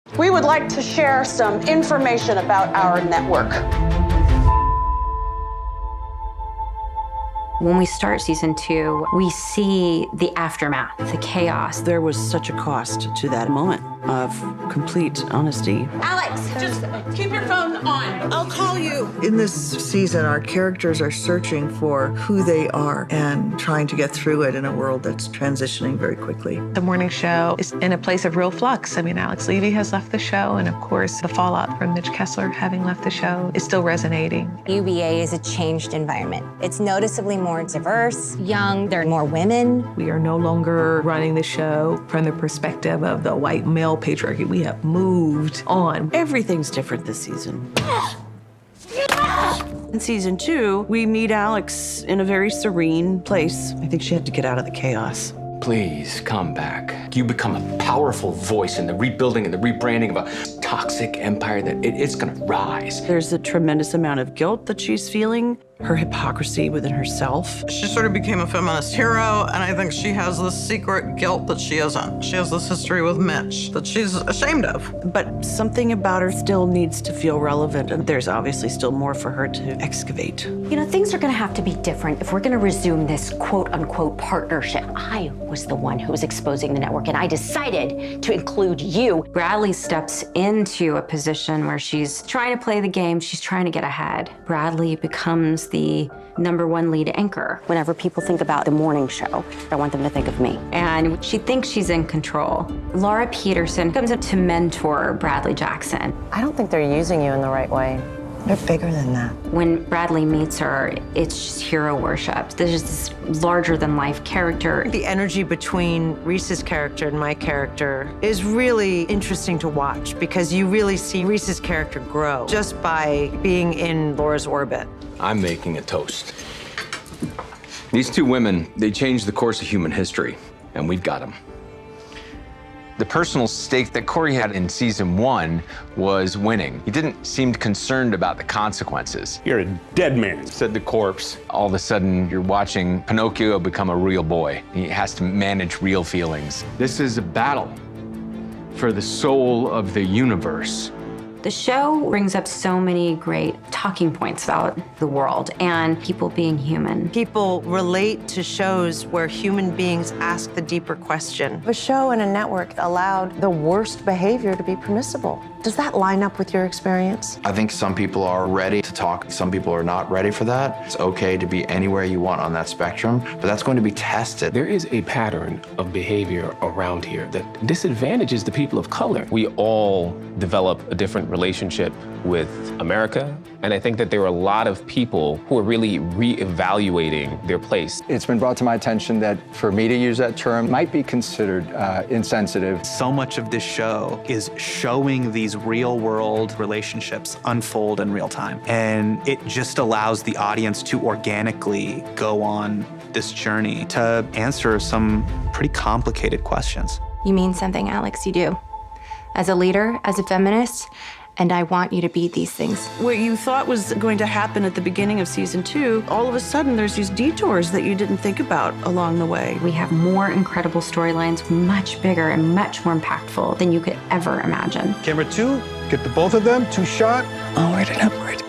We would like to share some information about our network. When we start season 2, we see the aftermath, the chaos. There was such a cost to that moment of complete honesty. Alex, just keep your phone on. I'll call you. In this season, our characters are searching for who they are and trying to get through it in a world that's transitioning very quickly. The morning show is in a place of real flux. I mean, Alex Levy has left the show, and of course, the fallout from Mitch Kessler having left the show is still resonating. UBA is a changed environment. It's noticeably more diverse, young, there are more women. We are no longer running the show from the perspective of the white male patriarchy. We have moved on. Everything's different this season. In season 2, we meet Alex in a very serene place. I think she had to get out of the chaos. Please come back. You become a powerful voice in the rebuilding and the rebranding of a toxic empire that it's gonna rise. There's a tremendous amount of guilt that she's feeling, her hypocrisy within herself. She sort of became a feminist hero, and I think she has this secret guilt that she isn't. She has this history with Mitch that she's ashamed of. But something about her still needs to feel relevant, and there's obviously still more for her to excavate. You know, things are gonna have to be different if we're gonna resume this quote-unquote partnership. I was the one who was exposing the network, and I decided to include you. Bradley steps into a position where she's trying to play the game, she's trying to get ahead. Bradley becomes the #1 lead anchor. Whenever people think about the morning show, I want them to think of me. And she thinks she's in control. Laura Peterson comes up to mentor Bradley Jackson. I don't think they're using you in the right way. They're bigger than that. When Bradley meets her, it's just hero worship. There's this larger-than-life character. The energy between Reese's character and my character is really interesting to watch because you really see Reese's character grow just by being in Laura's orbit. I'm making a toast. These two women, they changed the course of human history, and we've got them. The personal stake that Cory had in season 1 was winning. He didn't seem concerned about the consequences. You're a dead man, said the corpse. All of a sudden, you're watching Pinocchio become a real boy. He has to manage real feelings. This is a battle for the soul of the universe. The show brings up so many great talking points about the world and people being human. People relate to shows where human beings ask the deeper question. A show and a network allowed the worst behavior to be permissible. Does that line up with your experience? I think some people are ready to talk. Some people are not ready for that. It's okay to be anywhere you want on that spectrum, but that's going to be tested. There is a pattern of behavior around here that disadvantages the people of color. We all develop a different relationship with America, and I think that there are a lot of people who are really reevaluating their place. It's been brought to my attention that for me to use that term might be considered insensitive. So much of this show is showing these real-world relationships unfold in real time, and it just allows the audience to organically go on this journey to answer some pretty complicated questions. You mean something, Alex, you do. As a leader, as a feminist, and I want you to be these things. What you thought was going to happen at the beginning of season 2, all of a sudden there's these detours that you didn't think about along the way. We have more incredible storylines, much bigger and much more impactful than you could ever imagine. Camera 2, get the both of them, 2 shot. Onward and upward.